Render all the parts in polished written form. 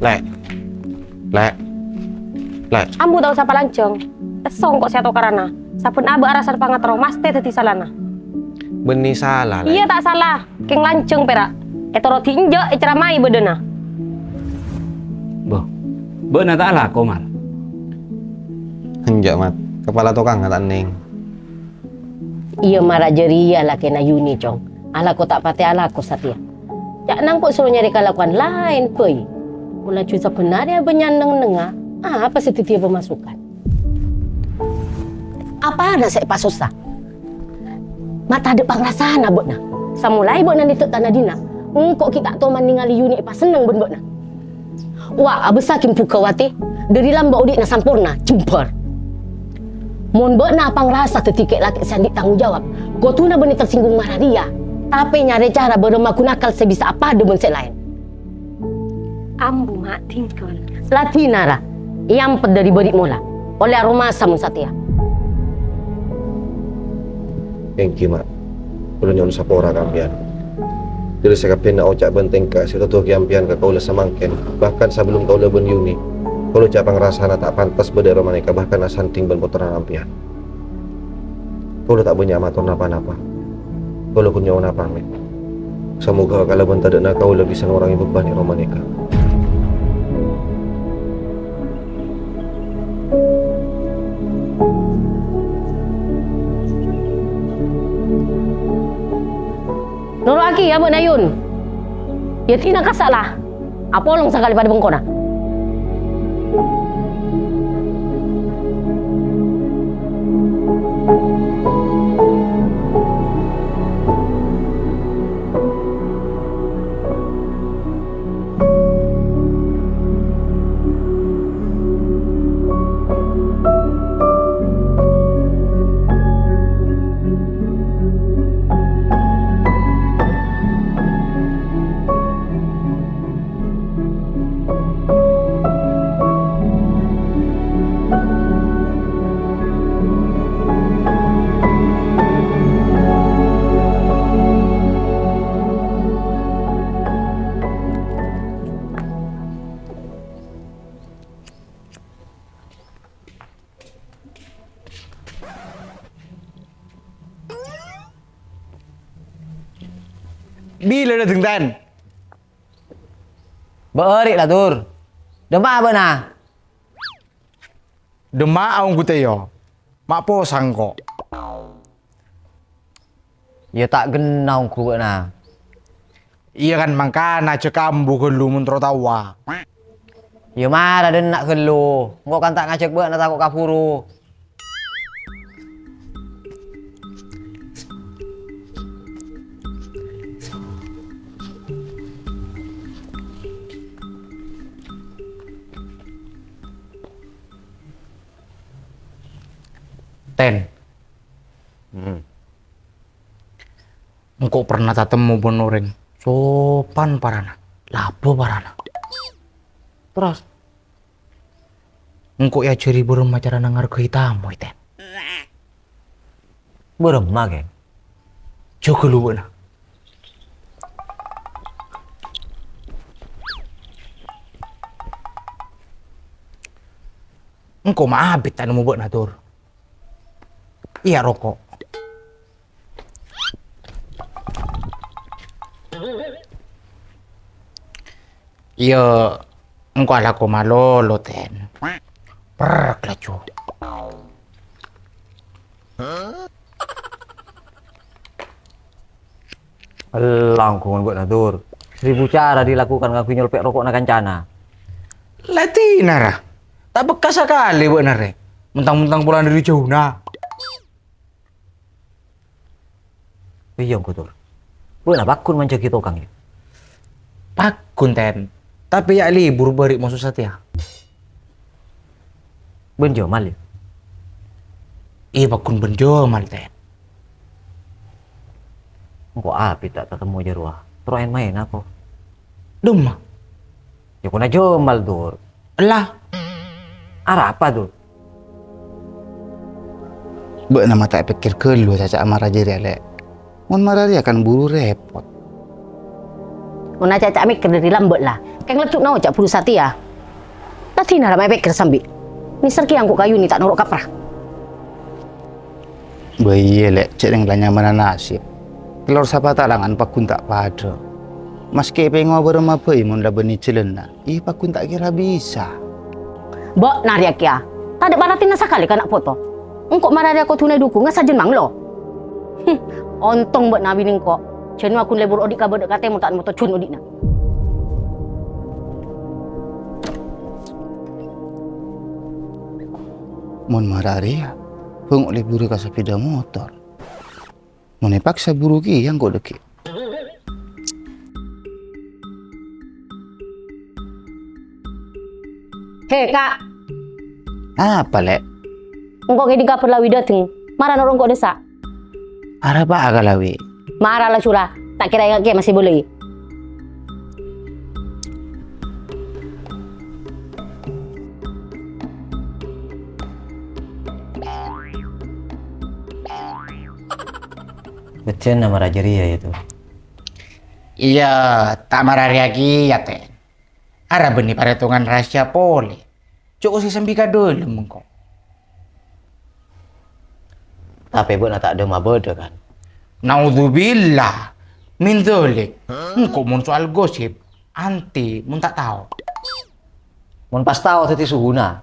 Lek. Lek. Lek. Ambu tahu siapa lanceng. Esong kok saya tahu karena. Sapun abu arasan pangatro mas teh tadi salana. Beni salah, Lek. Iya tak salah. Keng lanceng perak. Etoro tinjau ceramai bedena. Boh. Beuna tak lah komal. Enggak, Mat. Kepala tukang tak neng. Iya marah jeria lah kena Yuni cong. Ala ko tak pati ala ko satia. Jak nang kok suruh nyari kelakuan lain poi. Pula cuy sebenarnya benyandeng nengah. Apa sih titia pemasukan? Apa ada saya pasosa? Mata ada pangrasana botna. Samulai botna di tanah dina. Kok kita tu meningali Yuni pas seneng botna. Wah, abesa kim pukawati dari lamba udik na sampurna jempor. Mon botna pangrasa tetiket laki sandik tanggung jawab. Kau tu na benih tersinggung marah dia. Tapi nyari cara beremaku nakal sebisa apa demen lain. Ambu mak tinggal. Latina lah. Yang dari berik mula. Oleh aroma samun satia. Thank you, Mat. Udah nyon sapora kampian. Jadi saya kapien nak ocak benteng ka, saya tuh kampian ka kau samangken. Bahkan sebelum kau ben Yuni, kalau capang rasana tak pantas berdero maneka bahkan asanting ben potoran kampian. Kau tak punya amator napa-napa. Kau punya apa mek. Semoga kalau ben tak ada kau bisa ngurangi beban di romaneka. Nuru aki ya Mbak Nayun. Ya tina kasalah. Apolong sekali pada bengkona. Bila dah tengtan? Berik lah tur. Demak apa nah? Demak aung kutayo. Mak posang kok. Ya tak genau ku nah. Iya kan mangkana cekambu kelu mentro tawa. Ya marah dan nak gelu. Engkau kan tak ngajak buat nak takut kapuru. Ten. Engkau pernah tak temu bonoreng. Sopan parana. Lapo parana. Terus. Engkau ya ceri burung macara ngargai tamu ten. Beremah ke? Joko lu na. Engkau maabit tak nemu buat natur. Iya rokok. Iya, engkau ala ko malolo ten. Perklacu. Elang ku buat natur. 1000 cara dilakukan ngaku nyelpek rokok na kancana. Latina ra. Tak bekas sekali buat nare. Mentang-mentang pulang dari jauh nah. Iya ku tur. Buat bakun menjagi tokang ya. Pakun ten. Tapi ya libur beri maksud satia. Benjo mal ya. Iya pakun benjo mal ten. Engkau api tak ketemu jeruah. Terus main aku. Dumah. Ya kuna jomal tur. Lah. Arah apa tuh? Bek nama tak pikir kelu caca amarah jadi lek. Mun marah dia akan buru repot. Ona cacak mikir dari lambet lah. Keng lecuk na ocak pulu Satya. Tati na ramai pikir sambil. Ni serki angkuk kayu ni tak norok kaprah. Bayi lek cek yang lanya mana nasib. Kelor sapa talangan pakun tak pada. Maski pengen ngobrol apa imun lah beni celena. Pakun tak kira bisa. Bok nariak ya. Tak ada baratin sekali kan nak foto. Engkau marah dia kau tunai dukung sajen mang lo. Ontong buat nabi ning kok. Cenu aku lebur odik kabur dek katemu tak moto cun odik na. Mon marah dia. Pengok le buru ka sepeda motor. Mon paksa buru ki yang kau deki. Hei kak. Apa lek? Engkau ke di kapur lawi dateng. Marah norong kok desa. Arah apa agalawi? Marah lah curah. Tak kira yang masih boleh. Becen nama Raja Ria itu. Iya, tak marah lagi ya ten. Arah benih paretungan rahasia pole. Cukup si sembika dulu mengko. Tapi buat tak ada mabeda kan. Naudzubillah. Min dolik. Engkau mun soal gosip. Anti, mun tak tahu. Mun pas tahu tadi suhuna.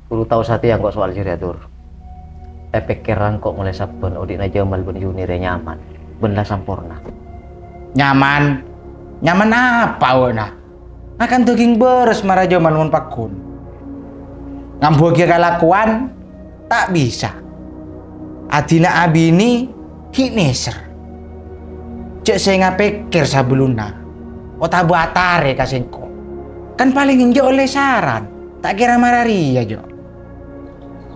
Perlu tahu Satya yang kok soal jiriatur. Pikiran kok mulai saben odik na jamal ben Yuni re nyaman. Ben lah sampurna. Nyaman. Nyaman apa wena? Akan tuging beres marah jaman mun pakun. Ngambu kalakuan tak bisa. Adina abini hineser. Cek saya ngapikir sabeluna. Ota buatare kasengko. Kan paling injo oleh saran. Tak kira mararia jo.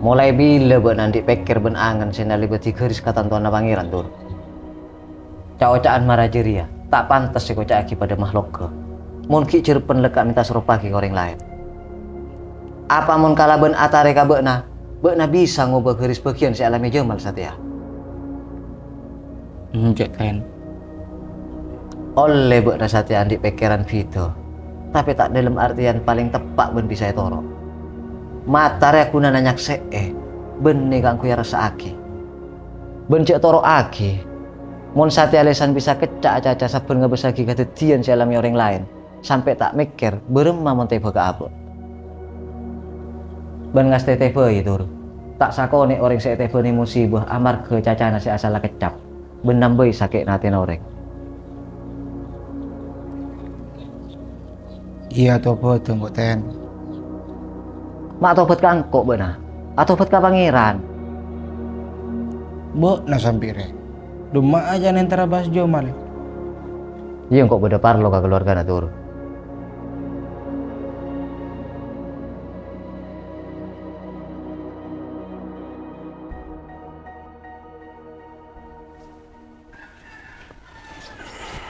Mulai bila buat nanti pikir ben angan senali beti garis katan tuan pangeran tur. Cak-ocaan Raja Ria tak pantas si kocak aki pada makhluk ke. Mun ki cerpen lekak minta serupa ki orang lain. Apa mun kala ben atare ka bekna bisa ngubah garis bagian si alami jamal Satya. Cek ten. Oleh bekna Satya andi pikiran Vito. Tapi tak dalam artian paling tepat ben bisa toro. Matare aku nanyak benne kang kuya rasa aki. Ben cek toro aki. Mun Satya lesan bisa kecak caca saben ngebesagi kadedian si alami orang lain. Sampai tak mikir berema mon tebe ka apa. Ben ngas tebe itu. Tak sakone orang se tebe ni musibah amarga cacana si asala kecap. Ben nambai sakit naten orang. Iya to betul kok ten. Mak tobat kang kok benar. Atau tobat ka pangeran. Bo na sampire. Duma aja nentara bahas jomal. Iya kok beda parlo ka keluarga na tur.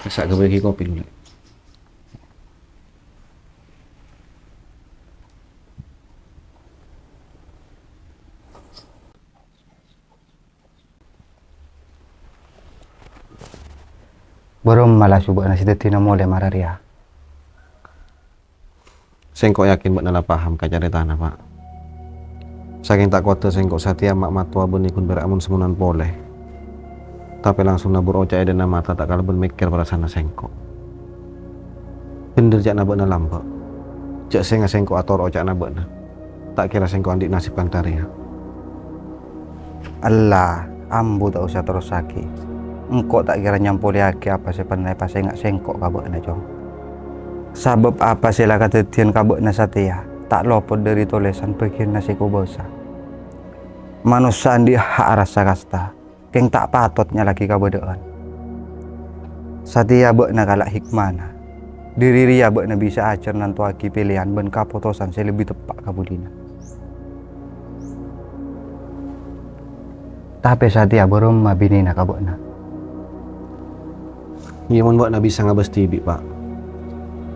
Masak ke bagi kopi dulu. Barom malah coba nasi detina mole mararia. Sengkok yakin mbak nala paham kacare tanah pak. Saking tak kuat sengkok Satya mak matua benikun beramun semunan poleh. Tapi langsung nabur ocak dan mata tak kalah mikir pada sana sengkok. Bener jak nabak na lambak. Jak senga sengkok ator ocak nabak na. Tak kira sengkok andik nasib kang taria. Allah, ambu tak usah terus sakit. Engkau tak kira nyampuli aki apa sih pernah pas enggak sengkok kabuk na jong. Sebab apa sih lah kadedian kabuk na Satya tak lopot dari tulisan bagian nasi kubosa. Manusia di hak rasa kasta, keng tak patutnya lagi kabudaan. Satya buk na kalak hikmana. Diri ria buk na bisa ajar nantu aki pilihan ben kaputusan saya lebih tepat kabudina. Tapi Satya baru mabini na kabuk na. Iya mon mbak na bisa ngabas tibi pak.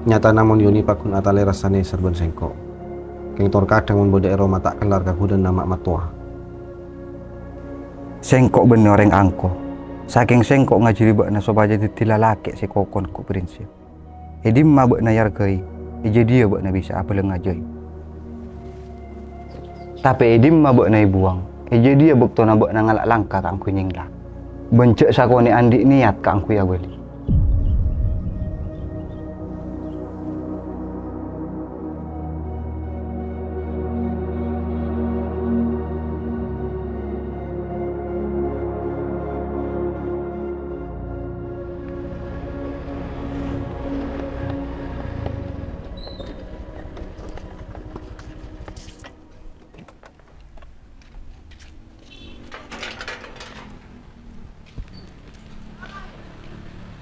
Nyata namun Yuni pakun atale rasane serben sengkok. Keng tor kadang mon bodek Roma tak kelar kakudan nama matua. Sengkok bener orang angko. Saking sengkok ngajari bakna supaya jadi lalaki si kokon ku prinsip. Dimma bakna yargai. Jadi dia bakna bisa apa yang ngajai. Tapi dimma bakna buang. Jadi dia bukto na bakna ngalak langkah kang kunying lah. Bencek sakone andi niat kang ku ya beli.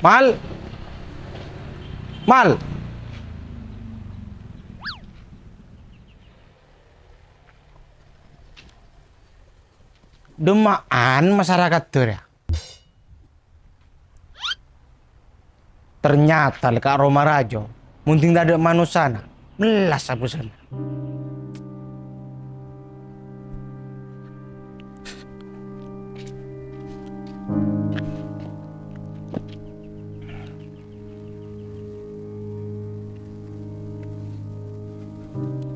Mal. Mal. Demaan masyarakat tuh ya. Ternyata leka Roma Rajo, munting tak ada manusana, melas apa sana.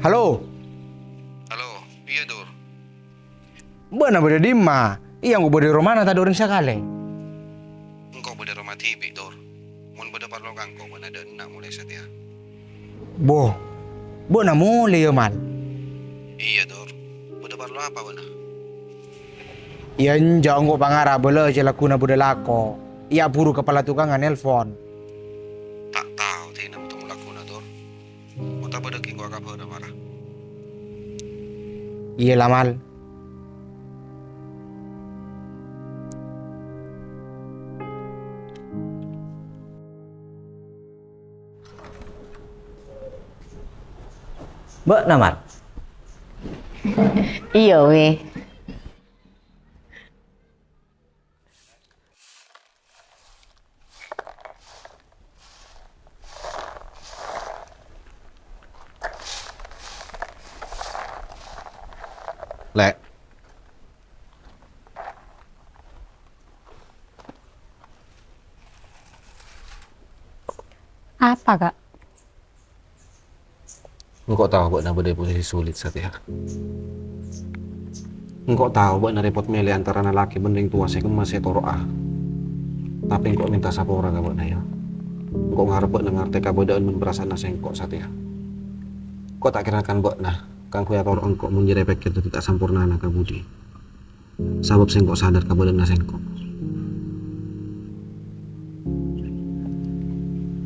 Halo. Halo, iya Dor. Benar beda Dima. Iya gue beda Romana tadi orang sekali. Engkau beda rumah TV Dor. Mun beda parlo kangko mana ada enak mulai setia. Boh, benar mulai ya mal. Iya Dor. Beda parlo apa bana? Iya njak gue pangara boleh aja lakuna beda lako. Iya buru kepala tukang nelpon. Tak tahu tina untuk melakukan Dor. Mau tak beda kingko apa beda marah. Iya lah mal. Mbak Namar. Iya weh. Lek. Apa, Kak? Engkau tahu buat nambah dari posisi sulit setia. Engkau tahu buat repot milih antara lelaki bending tua saya masih toroah. Tapi engkau minta sapora ka buat ya. Engkau ngarep buat ngerti kabodaan memberasa nasi engkau setia. Kau tak kirakan buat nah. Kang kuya toro engkau menjadi pikir itu tidak sempurna nak kabudi. Sabab sengkau sadar kabodaan nasi engkau.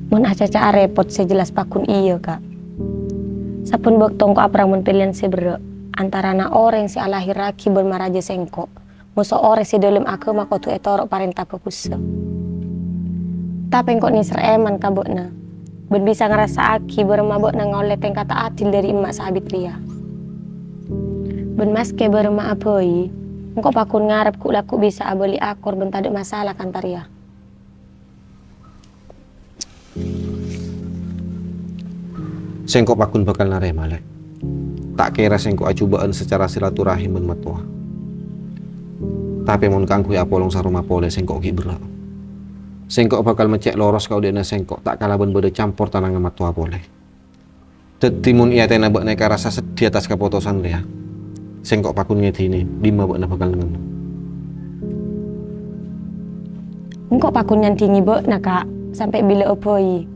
Mun aca-aca repot sejelas pakun iya, Kak. Sapun bektong ko aprang mun pilihan si bere antara na orang si alahir raki bermaraja sengko musuh orang si dalam aku mako tu etorok parenta pekusa tapi engko ni sereman kabokna ben bisa ngerasa aki bermabok na ngoleh tengkata atil dari emak sahabit ria ben maske berma apoi engko pakun ngarep ku laku bisa aboli akor ben tade masalah kan taria. Sengkok pakun bakal narema lek. Tak kira sengkok acubaan secara silaturahim ben matua. Tapi mun kangku apolong saruma pole sengkok ki berak. Sengkok bakal mecek loros kau dena sengkok tak kalah ben bede campur tanang matua pole. Tetimun ia tena bak neka rasa sedih atas keputusan dia. Sengkok pakun ngedini Dima bak bakal nengen. Engko pakun nyantingi bok na Kak sampai bila opoi.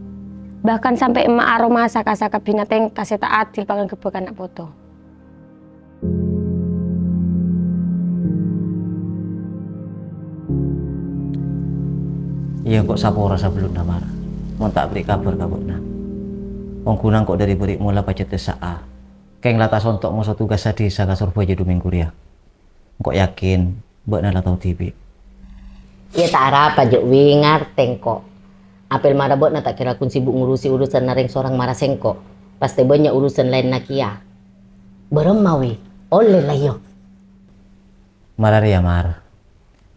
Bahkan sampai emak aroma saka-saka binateng kasih tak adil pangan kebekan nak foto. Iya kok sapora sebelum namar. Mau tak beri kabar kabutna. Wong kunang kok dari beri mula pacet desaa. Keng latas untuk mau tugas desa kasur boja duming kuliah. Kok yakin mbak nala tau tibi. Ya tak harap aja wingar tengko. Apel marabot na tak kira kun sibuk ngurusi urusan nareng seorang marasengko. Pasti banyak urusan lain nakia. Berem mawi, oleh lah yo. Malaria mar.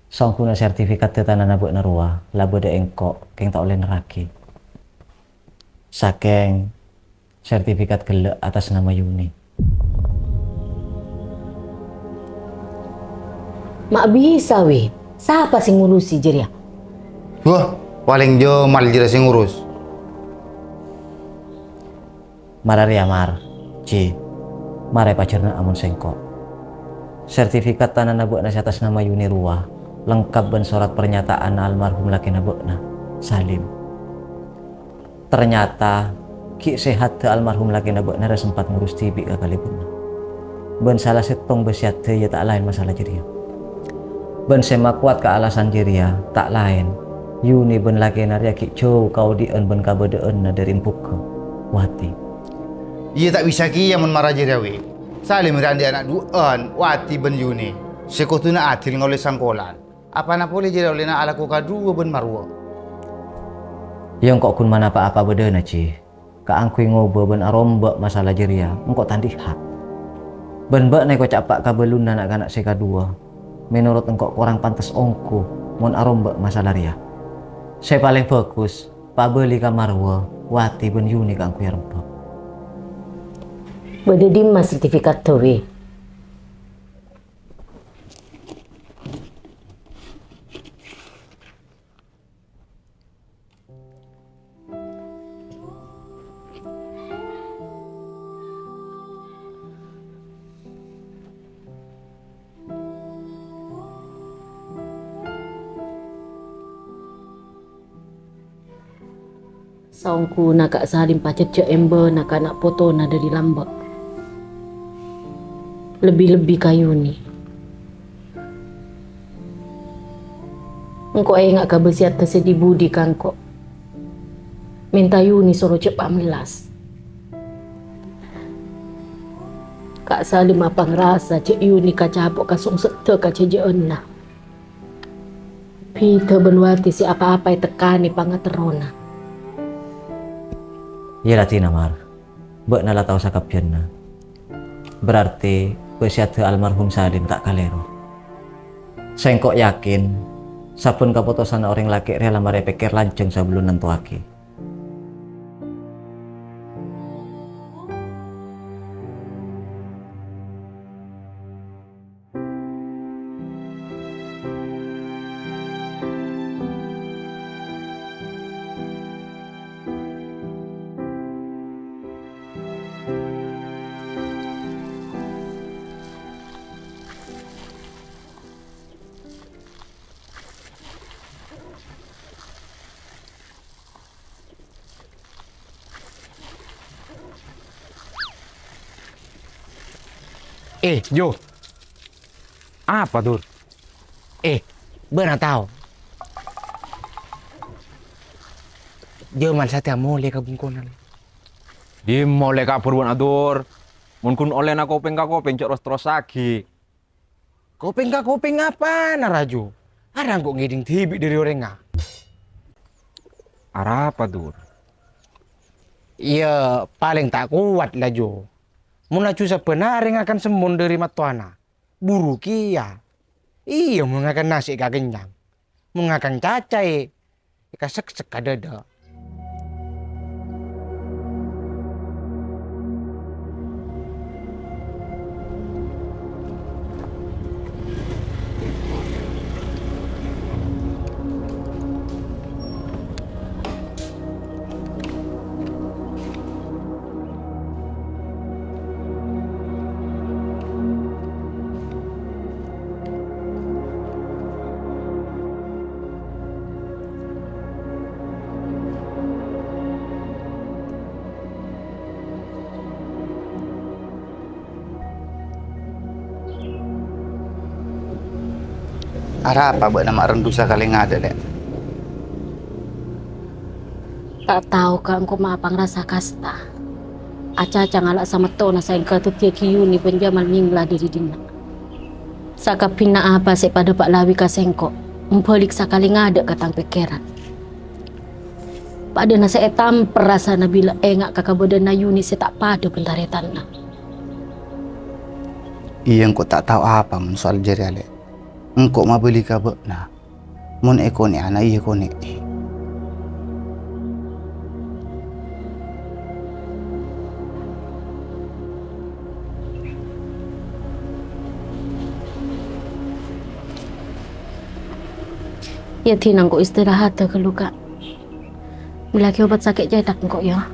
Song kuna sertifikat tetanah nabuk narua, labo de engkok, keng tak oleh neraki. Sakeng sertifikat gelek atas nama Yuni. Mak bisa weh. Siapa sing ngurusi jeria? Wah, paling jomal jira sing ngurus. Mararia mar, Ci, marai pacarna amun sengkok. Sertifikat tanah nabukna atas nama Yuni Ruah, lengkap dan surat pernyataan almarhum laki nabukna, Salim. Ternyata, ki sehat te almarhum laki nabukna sempat ngurus tibi ke kalipun. Ben salah setong besiat te ya tak lain masalah jeria. Ben sema kuat ke alasan jeria, tak lain. Yuni ben laki naria ki cow kau dien ben kabedeen na dari empuk ke wati. Ia tak bisa ki yang marah jirawi. Salim randi anak duan, wati ben Yuni. Sekotuna atil ngoleh sangkolan. Apa na boleh jirawi na ala ko kadua ben marwa. Yang kok kun mana apa bedena Ci. Ka angkui ngobo ben aromba masalah jeria, engkau tandihat. Ben bak neko capak kabelun anak-anak seka dua. Menurut engkau kurang pantas ongku mon aromba masalah ria. Saya paling fokus pabeli ka marwa, wati ben Yuni ka angkui rempok. Bade dimma sertifikat tu we. Saungku nak Kak Salim pacet cek ember nak anak foto na dari lambak. Lebih-lebih kayu ni. Engkau ingat ke bersiat tersedih budi kan kok. Minta Yuni suruh cepat melas. Kak Salim apa ngerasa cik Yuni kacapok kasung serta kacejeun lah. Pita benwati si apa-apa yang tekani pangat terona. Iya Tina mar. Bek nala tahu sakap na. Berarti besiat almarhum Salim tak kalero. Sengkok yakin sapun keputusan orang laki rela mare pikir lanceng sebelum nentuaki. Jo. Apa Dur? Benar tahu. Jaman sa tiamo le ka bungkonan. Di mole ka purwan Adur. Mun kun oleh na kopeng ka kopeng cok terus lagi. Kopeng ka kopeng apa na Raju? Arang kok ngiding tibi dari orang nga. Apa Dur? Iya, paling tak kuat lah Jo. Mula cusa penaring akan semun dari matuana. Buru kia. Iya, mengakan nasi ka kenyang. Mengakan cacai. Ika sek-sek kadada. Ara apa buat nama rendusa kali ngada dek? Tak tahu kan engkau maapang rasa kasta. Aca-aca ngalak sama tona sayang kata tia Yuni penjaman minglah diri dina. Saka pina apa sih pada Pak Lawi kasengkok. Mempelik sakali ngada katang pikiran. Pada nasa etam perasa nabila engak kakak bedana Yuni saya tak pada bentaretan na. Iya engkau tak tahu apa soal jari ale. Engkau ma beli kabel na. Mun eko ni anak iya ko ni. Ya Tina kok istirahat kalau kak. Lagi obat sakit cedak kok ya.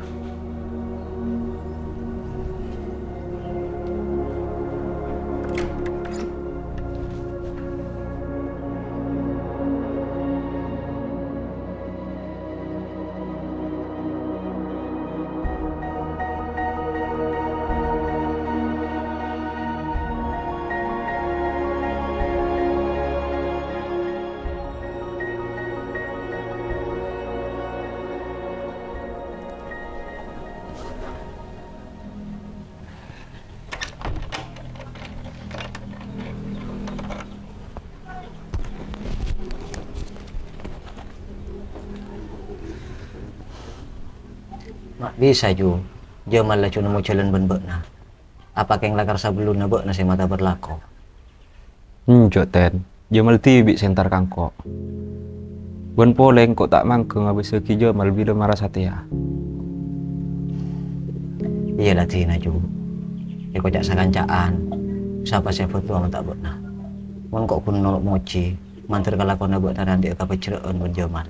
Mak bisa ju. Jaman lah cuma mau jalan ben na. Apa keng lakar sebelum na na si mata berlaku. Cok ten, jamal tibi sentar kangko. Ben poleng kok tak mangkeng abis seki jamal bila marah satya. Iya lah Tina ju. Ya kok cak sakancaan. Siapa sih foto sama tak na. Mun kok pun nolok mochi. Mantar kalakon na na nanti kapal ceraan ben jaman.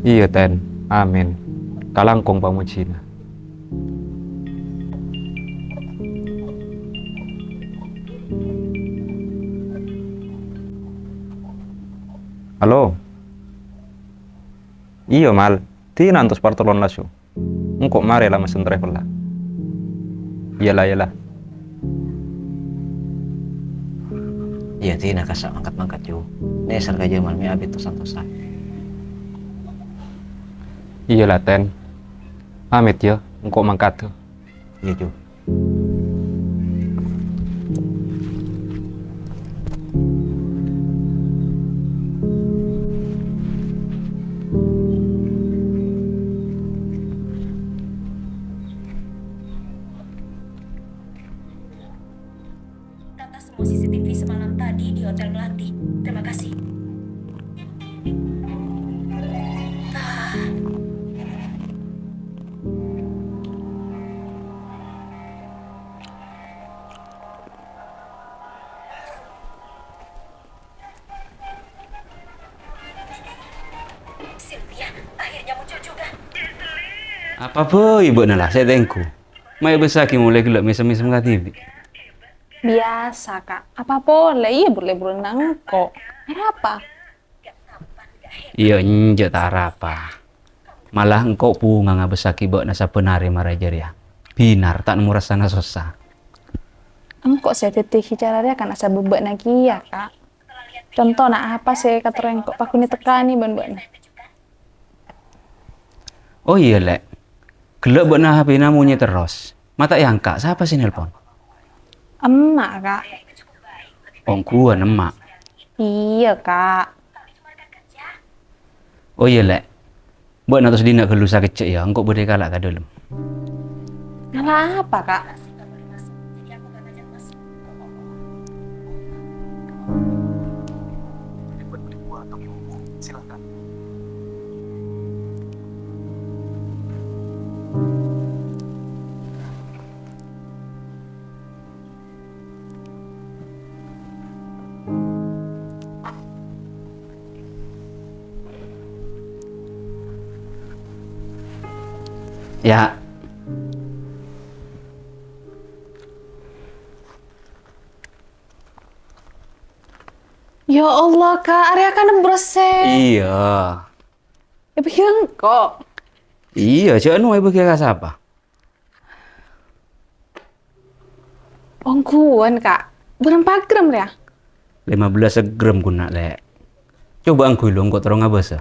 Iya ten, amin. Kalangkong pamucina. Halo. Iya mal, Tina antos partolon lasu. Engkau mare lah mesen travel lah. Iyalah. Iya Tina kasak mangkat ju. Nesar ka jaman mi abit to santosa. Iyalah ten. Amit ya, engkau mangkat tuh. Iya ju. Tata semua CCTV semalam tadi di Hotel Melati. Terima kasih. Sylvia, akhirnya muncul juga. Apa ibu nalah saya tengku. Mai besaki mulai gelap mesem-mesem katibi. Biasa kak, apa boleh? Iya boleh berenang kok. Ada apa? Iya nje tara apa. Malah engkau punga ngabesaki bak nasa penari marajar ya. Binar tak nemu rasana susah. Engkau saya titih cara dia kan asa bebek lagi ya kak. Contoh nak apa sih kata orang kok paku ni tekani ban-ban. Oh iya lek. Gelap bak nah HP namunya terus. Mata yang kak siapa sih nelpon? Emak kak. Ongkuan emak. Iya kak. Oh iya lek. Bak nah terus dina kelusa kecek ya. Engkau boleh kalak ke dalam. Ngalah apa kak? Ya. Ya Allah kak, area kan brose. Iya. Ya pikir kok. Iya, cak nu ibu kira siapa? Ongkuan kak. Berapa gram ya? 15 gram guna lek. Coba angkui lo engkau terong abasa.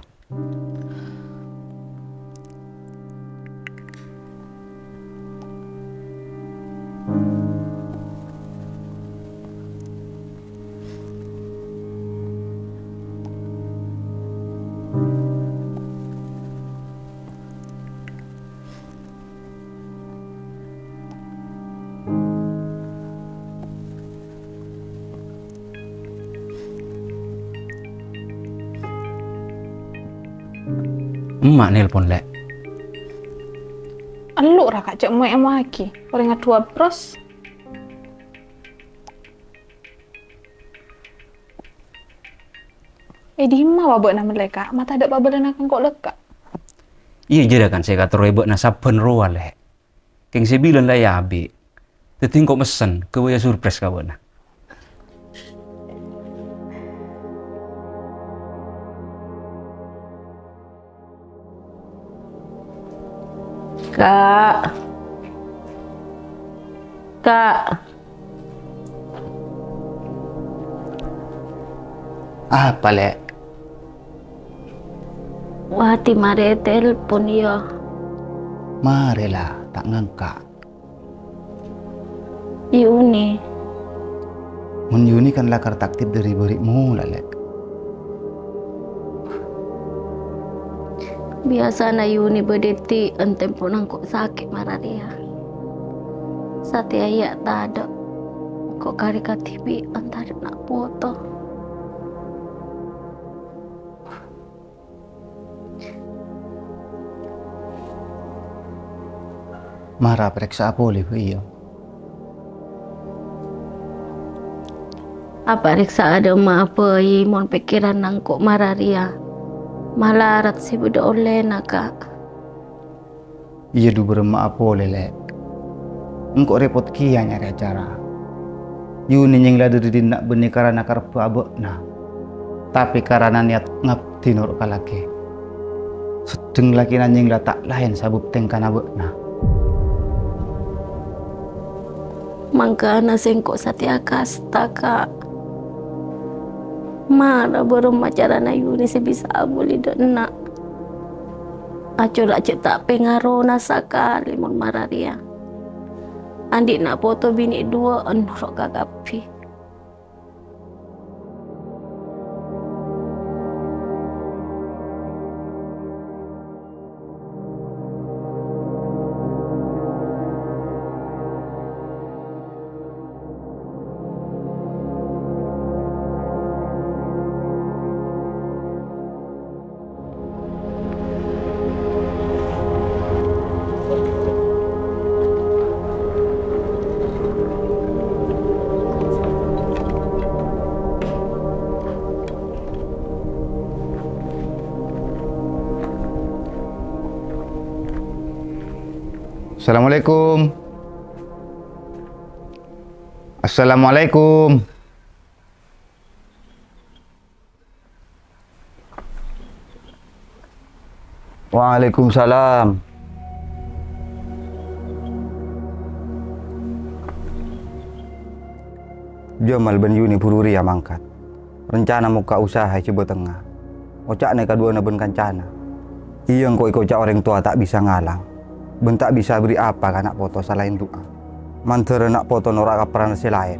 Emak nelpon lek. Elu ra kak cek mau emaki. Orang ngadua bros. Di hima wa beuk na meleka, mata ada pabelan akan kok leka. Iya je dah kan saya kata roy beuk na saben roa lek. Keng saya bilang lah ya abi. Teting kok mesen, ke waya surprise ka beuk na. Kak. Kak. Apa lek? Wati mare telepon ya. Marilah, tak ngangkat. Yuni. Mun Yuni kan lakar taktib dari berikmu lah lek. Biasa na Yuni berdeti entempo nangkok sakit marah dia. Sate ayak tak ada. Kok kari katibi antara nak foto. Marah periksa apa boleh iya. Apa riksa ada mak apa mon pikiran nangkok marah dia. Malah arat si budak oleh nak kak. Iya du bermak apa boleh lek. Engkau repot kia nyari acara. Yuni yang lada di nak benih karena karpu abek na. Tapi karena niat ngabdi norok kalake. Sedeng laki nanying lah tak lain sabuk tengkan abek na. Mangka na sengkok satya kasta kak. Mana baru macara na Yuni sebisa boleh nak. Acul acul tak pengaruh na sakali mon marah dia. Andi nak foto bini dua enrok kakapi. Assalamualaikum. Assalamualaikum. Waalaikumsalam. Jamal ben Yuni Pururi ya mangkat. Rencana muka usaha coba tengah. Ocak ne kedua na ben kancana. Iya engkau ikut orang tua tak bisa ngalang. Ben tak bisa beri apa kan nak foto selain doa. Mantera nak foto norak kaparan si lain.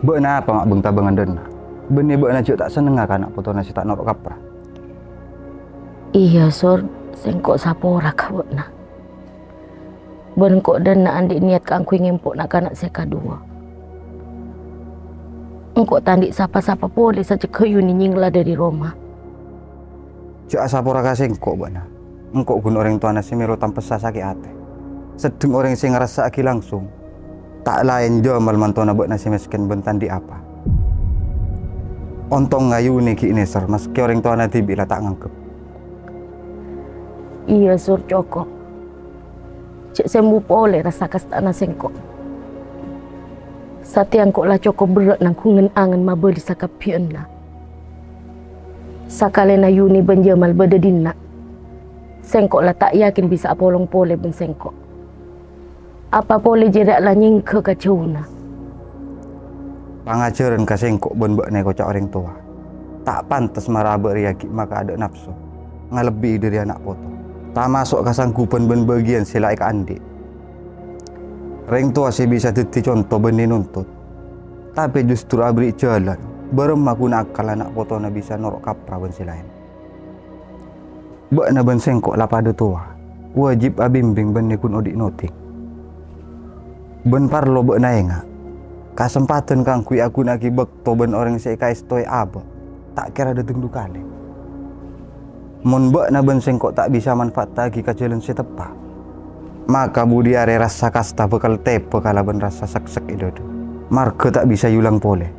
Beuna apa ngak beng tabangan dena. Benih beuna cuk tak seneng kan nak foto nasi tak norak kapra. Iya sor, sengkok sapora kau na. Ben kok dena andik niat kangku ngempok nak kanak saya kedua. Engkau tandik sapa-sapa boleh saja ke Yuni nyingla dari Roma. Cuk sapora kasih engkau beuna. Engkau gun orang tua nasi melo tanpa sakit hati. Sedeng orang sing ngerasa aki langsung. Tak lain Jamal mantona buat nasi miskin bentan di apa. Ontong ngayu ni ki ini ser, meski orang tua nanti bila tak ngangkep. Iya sur cokok. Cik sembuh boleh rasa kastana sengkok. Satiang kok lah cokok berat nang kungen angan mabeli sakapian lah. Sakalena Yuni ben Jamal bededina. Sengkok lah tak yakin bisa apolong pole ben sengkok. Apa pole jerak lah nyingke kacuna. Pangajaran ka sengkok ben bak nek kocak orang tua. Tak pantas marah beriaki maka ada nafsu. Ngalebih dari anak foto. Tak masuk kasanggupan ben bagian silai ke andik. Orang tua sih bisa jadi contoh benih nuntut. Tapi justru abri jalan. Beremah guna akal anak foto na bisa norok kapra ben silain. Bak na ben sengkok lah pada tua. Wajib abimbing ben nikun odik notik. Ben parlo bak na enga. Kesempatan kang kui aku nak kibek to ben orang saya kais toy aba. Tak kira ada tunggu kali. Mon bak na ben sengkok tak bisa manfaat lagi ke jalan setepa. Maka budi are rasa kasta bekal tepe kala ben rasa saksek itu. Marga tak bisa yulang pole.